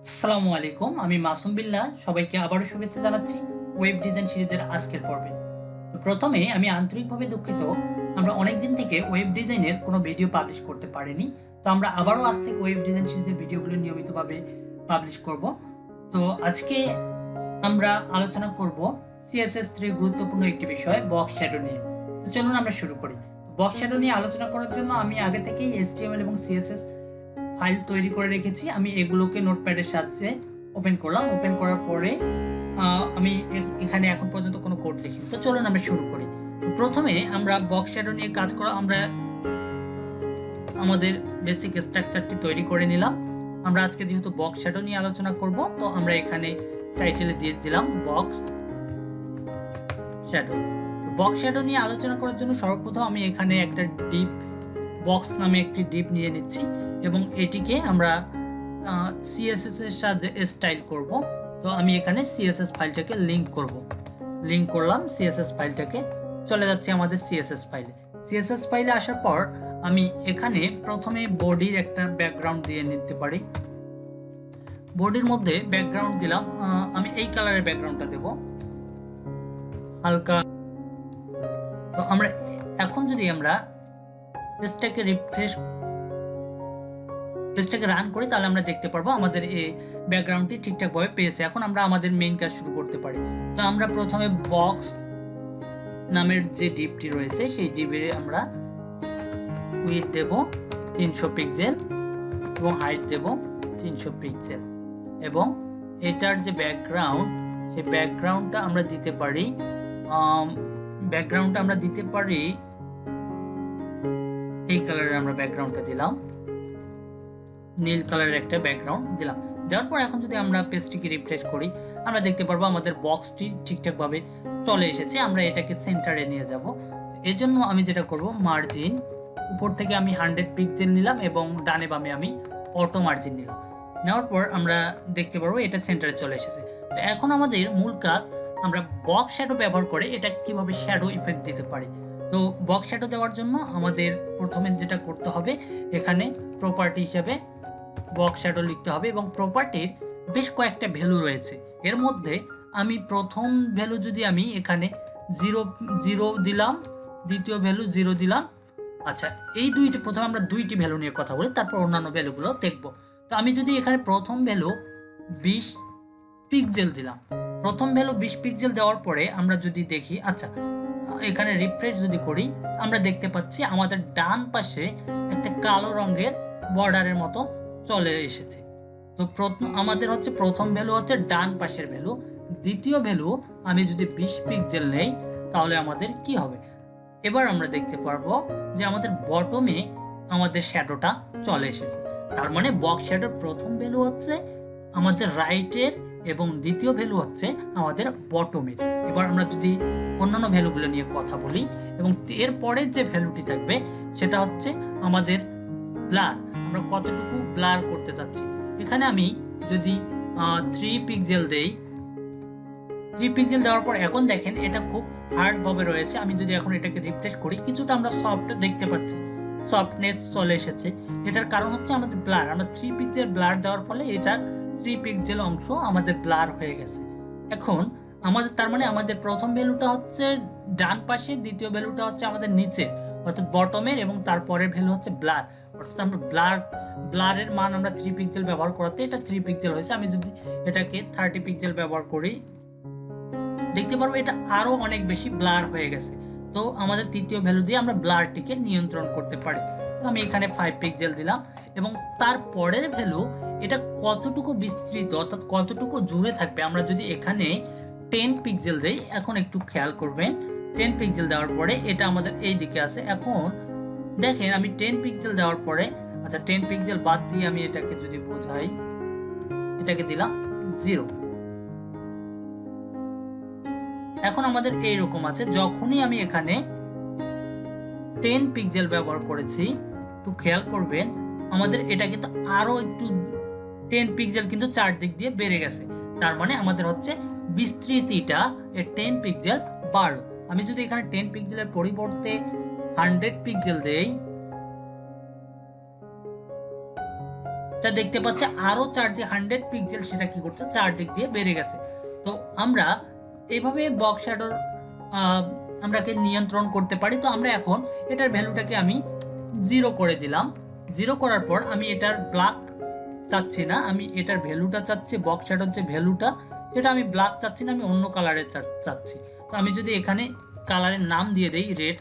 আসসালামু আলাইকুম, আমি মাসুম বিল্লাহ। সবাইকে আবারও শুভেচ্ছা জানাচ্ছি ওয়েব ডিজাইন সিরিজের আজকের পর্বে। তো প্রথমে আমি আন্তরিকভাবে দুঃখিত, আমরা অনেক দিন থেকে ওয়েব ডিজাইনের কোনো ভিডিও পাবলিশ করতে পারিনি। তো আমরা আবারও আজ থেকে ওয়েব ডিজাইন সিরিজের ভিডিওগুলো নিয়মিতভাবে পাবলিশ করব। তো আজকে আমরা আলোচনা করব CSS3 গুরুত্বপূর্ণ একটি বিষয় বক্স শ্যাডো নিয়ে। তো চলুন আমরা শুরু করি। বক্স শ্যাডো নিয়ে আলোচনা করার জন্য আমি আগে থেকেই HTML এবং CSS ফাইল তৈরি করে রেখেছি। আমি এগুলোকে নোটপ্যাডের সাহায্যে ওপেন করলাম। ওপেন করার পরে আমি এখানে এখন পর্যন্ত কোনো কোড লিখিনি। তো চলুন আমরা শুরু করি। প্রথমে আমরা বক্স শ্যাডো নিয়ে কাজ করা আমরা আমাদের বেসিক স্ট্রাকচারটি তৈরি করে নিলাম। আমরা আজকে যেহেতু বক্স শ্যাডো নিয়ে আলোচনা করব, তো আমরা এখানে টাইটেলে দিয়ে দিলাম বক্স শ্যাডো। বক্স শ্যাডো নিয়ে আলোচনা করার জন্য সর্বপ্রথম আমি এখানে একটা ডিপ বক্স নামে একটি ডিপ নিয়ে নিচ্ছি এবং এটিকে আমরা CSS এর সাহায্যে স্টাইল করব। তো আমি এখানে CSS ফাইলটাকে লিংক করলাম। CSS ফাইলটাকে চলে যাচ্ছে আমাদের CSS ফাইলে আসার পর আমি এখানে প্রথমে বডির একটা ব্যাকগ্রাউন্ড দিয়ে নিতে পারি। বডির মধ্যে ব্যাকগ্রাউন্ড দিলাম, আমি এই কালারের ব্যাকগ্রাউন্ডটা দেব হালকা। তো আমরা এখন যদি আমরা পেজটাকে রান করি তাহলে আমরা দেখতে পারবো আমাদের এই ব্যাকগ্রাউন্ডটি ঠিকঠাকভাবে পেয়েছে। এখন আমরা আমাদের মেইন কাজ শুরু করতে পারি। তো আমরা প্রথমে বক্স নামের যে ডিপটি রয়েছে সেই ডিপে আমরা উইডথ দেব 300 পিক্সেল এবং হাইট দেব 300 পিক্সেল এবং এটার যে ব্যাকগ্রাউন্ড সেই ব্যাকগ্রাউন্ডটা আমরা দিতে পারি এই কালারের আমরা ব্যাকগ্রাউন্ডটা দিলাম, নীল কালারের একটা ব্যাকগ্রাউন্ড দিলাম। দেওয়ার পর এখন যদি আমরা পেজটিকে রিফ্রেশ করি আমরা দেখতে পারবো আমাদের বক্সটি ঠিকঠাকভাবে চলে এসেছে। আমরা এটাকে সেন্টারে নিয়ে যাব। এর জন্য আমি যেটা করব, মার্জিন উপর থেকে আমি 100 পিক্সেল নিলাম এবং ডানে বামে আমি অটো মার্জিন নিলাম। নেওয়ার পর আমরা দেখতে পারবো এটা সেন্টারে চলে এসেছে। তো এখন আমাদের মূল কাজ, আমরা বক্স শ্যাডো ব্যবহার করে এটা কিভাবে শ্যাডো ইফেক্ট দিতে পারি। তো বক্স শ্যাডো দেওয়ার জন্য আমাদের প্রথমে যেটা করতে হবে, এখানে প্রপার্টি হিসেবে বক্স শ্যাডো লিখতে হবে এবং প্রপার্টির বেশ কয়েকটা ভ্যালু রয়েছে। এর মধ্যে আমি প্রথম ভ্যালু যদি আমি এখানে 0 দিলাম, দ্বিতীয় ভ্যালু 0 দিলাম। আচ্ছা, এই প্রথমে আমরা দুইটি ভ্যালু নিয়ে কথা বলি, তারপর অন্যান্য ভ্যালুগুলো দেখব। তো আমি যদি এখানে প্রথম ভ্যালু 20 পিক্সেল দিলাম, প্রথম ভ্যালু 20 পিক্সেল দেওয়ার পরে আমরা যদি দেখি, আচ্ছা এখানে রিফ্রেশ যদি করি আমরা দেখতে পাচ্ছি আমাদের ডান পাশে একটা কালো রঙের বর্ডারের মতো চলে এসেছে। তো আমাদের হচ্ছে প্রথম ভ্যালু হচ্ছে ডান পাশের ভ্যালু। দ্বিতীয় ভ্যালু আমি যদি 20 পিক্সেল নেই তাহলে আমাদের কি হবে, এবার আমরা দেখতে পারবো যে আমাদের বটমে আমাদের শ্যাডোটা চলে এসেছে। তার মানে বক্স শ্যাডোর প্রথম ভ্যালু হচ্ছে আমাদের রাইটের এবং দ্বিতীয় ভ্যালু হচ্ছে আমাদের বটমের। এবার আমরা যদি অন্যান্য ভ্যালুগুলো নিয়ে কথা বলি এবং এর পরের যে ভ্যালুটি থাকবে সেটা হচ্ছে আমাদের ব্লার, আমরা কতটুকু ব্লার করতে চাচ্ছি। এখানে আমি যদি 3 পিক্সেল দেই, 3 পিক্সেল দেওয়ার পর এখন দেখেন এটা খুব হার্ড ভাবে রয়েছে। আমি যদি এখন এটাকে রিফ্রেশ করি কিছুটা আমরা সফট দেখতে পাচ্ছি, সফটনেস চলে এসেছে। এটার কারণ হচ্ছে আমাদের ব্লার, আমরা 3 পিক্সেল ব্লার দেওয়ার ফলে এটার 3 পিক্সেল অংশ আমাদের ব্লার হয়ে গেছে। এখন আমাদের তার মানে আমাদের প্রথম ভ্যালুটা হচ্ছে ডান পাশে, দ্বিতীয় ভ্যালুটা হচ্ছে আমাদের নিচে অর্থাৎ বটমের এবং তারপরের ভ্যালু হচ্ছে ব্লার। অর্থাৎ আমরা ব্লারের মান আমরা 3 পিক্সেল ব্যবহার করাতে এটা 3 পিক্সেল হয়েছে। আমি যদি এটাকে 30 পিক্সেল ব্যবহার করি দেখতে পারবো এটা আরো অনেক বেশি ব্লার হয়ে গেছে। তো আমাদের তৃতীয় ভ্যালু দিয়ে আমরা ব্লারটিকে নিয়ন্ত্রণ করতে পারি। তো আমি এখানে 5 পিক্সেল দিলাম এবং তারপরের ভ্যালু এটা কতটুকু বিস্তৃত অর্থাৎ কতটুকু জুড়ে থাকবে। আমরা যদি এখানে 10 পিক্সেল দেই, এখন একটু খেয়াল করবেন 10 পিক্সেল দেওয়ার পরে এটা আমাদের এই দিকে আছে। এখন দেখেন আমি 10 পিক্সেল দেওয়ার পরে, আচ্ছা 10 পিক্সেল বাদ দিয়ে আমি এটাকে যদি বোঝাই, এটাকে দিলাম 0। এখন আমাদের এইরকম আছে। যখনই আমি এখানে 10 পিক্সেল ব্যবহার করেছি, একটু খেয়াল করবেন আমাদের এটা কিন্তু আরো একটু 10 পিক্সেল কিন্তু চারদিক দিয়ে বেড়ে গেছে। তার মানে আমাদের হচ্ছে বিস্তৃতিটা 10 পিক্সেল বাড়লো। আমি যদি এখানে 10 পিক্সেলের পরিবর্তে 100 পিক্সেল দেই এটা দেখতে পাচ্ছি আরো 4 দিয়ে 100 পিক্সেল সেটা কি করছে চারদিক দিয়ে বেড়ে গেছে। তো আমরা এইভাবে বক্স শ্যাডোর আমরাকে নিয়ন্ত্রণ করতে পারি। তো আমরা এখন এটার ভ্যালুটাকে আমি 0 করে দিলাম। 0 করার পর আমি এটার ব্ল্যাক চাচ্ছি না, আমি এটার ভ্যালুটা চাচ্ছি, বক্স শ্যাডোর যে ভ্যালুটা সেটা আমি ব্ল্যাক চাচ্ছি না, আমি অন্য কালারের চাচ্ছি। তো আমি যদি এখানে কালারের নাম দিয়ে দেই রেড,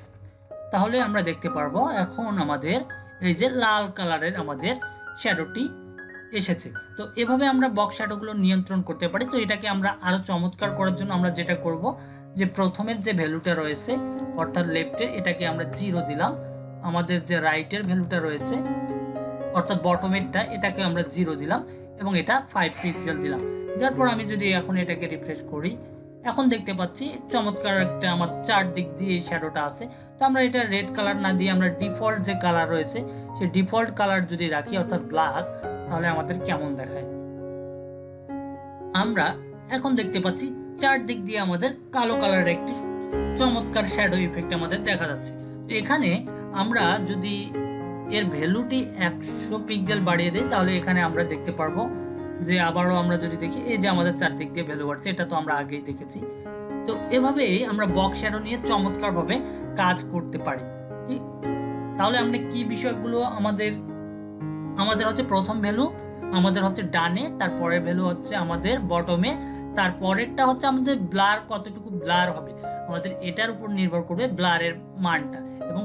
তাহলে আমরা দেখতে পারবো এখন আমাদের এই যে লাল কালারের আমাদের শ্যাডোটি এসেছে। তো এভাবে আমরা বক্স শ্যাডোগুলো নিয়ন্ত্রণ করতে পারি। তো এটাকে আমরা আরো চমৎকার করার জন্য আমরা যেটা করব যে প্রথমের যে ভ্যালুটা রয়েছে অর্থাৎ লেফটের এটাকে আমরা 0 দিলাম, আমাদের যে রাইটের ভ্যালুটা রয়েছে অর্থাৎ বটমেরটা এটাকে আমরা 0 দিলাম এবং এটা 5 পিক্সেল দিলাম। তারপর আমি যদি এখন এটাকে রিফ্রেশ করি, এখন দেখতে পাচ্ছি চমৎকার একটা আমাদের চারদিক দিয়ে এই শ্যাডোটা আছে। তো আমরা এটা রেড কালার না দিয়ে আমরা ডিফল্ট যে কালার রয়েছে সেই ডিফল্ট কালার যদি রাখি অর্থাৎ ব্ল্যাক, তাহলে আমাদের কেমন দেখায়। আমরা এখন দেখতে পাচ্ছি চারদিক দিয়ে আমাদের কালো কালারের একটি চমৎকার শ্যাডো ইফেক্ট আমাদের দেখা যাচ্ছে। এখানে আমরা যদি এর ভ্যালুটি 100 পিক্সেল বাড়িয়ে দেই তাহলে এখানে আমরা দেখতে পারবো যে আবারও আমরা যদি দেখি এই যে আমাদের চারদিক দিয়ে ভ্যালু বাড়ছে, এটা তো আমরা আগেই দেখেছি। তো এভাবেই আমরা বক্স শ্যাডো নিয়ে চমৎকারভাবে কাজ করতে পারি। ঠিক, তাহলে আমরা কি বিষয়গুলো আমাদের হচ্ছে প্রথম ভ্যালু আমাদের হচ্ছে ডানে, তারপরের ভ্যালু হচ্ছে আমাদের বটমে, তারপরেরটা হচ্ছে আমাদের ব্লার কতটুকু ব্লার হবে আমাদের এটার উপর নির্ভর করবে ব্লারের মানটা, এবং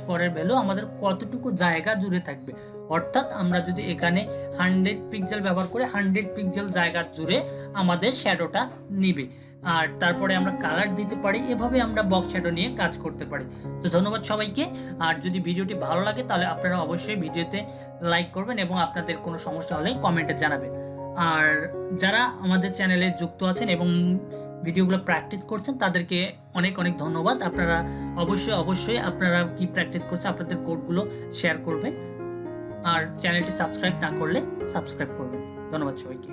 পরের ভ্যালু আমাদের কতটুকু জায়গা জুড়ে থাকবে। অর্থাৎ আমরা যদি এখানে 100 পিক্সেল ব্যবহার করে 100 পিক্সেল জায়গা জুড়ে আমাদের শ্যাডোটা নিবে, আর তারপরে আমরা কালার দিতে পারি। এভাবে আমরা বক্স শ্যাডো নিয়ে কাজ করতে পারি। তো ধন্যবাদ সবাইকে। আর যদি ভিডিওটি ভালো লাগে তাহলে আপনারা অবশ্যই ভিডিওতে লাইক করবেন এবং আপনাদের কোনো সমস্যা হলে কমেন্টে জানাবেন। আর যারা আমাদের চ্যানেলে যুক্ত আছেন এবং ভিডিওগুলো প্র্যাকটিস করছেন তাদেরকে অনেক অনেক ধন্যবাদ। আপনারা অবশ্যই আপনারা কি প্র্যাকটিস করছেন আপনাদের কোডগুলো শেয়ার করবেন, আর চ্যানেলটি সাবস্ক্রাইব না করলে সাবস্ক্রাইব করবেন। ধন্যবাদ সবাইকে।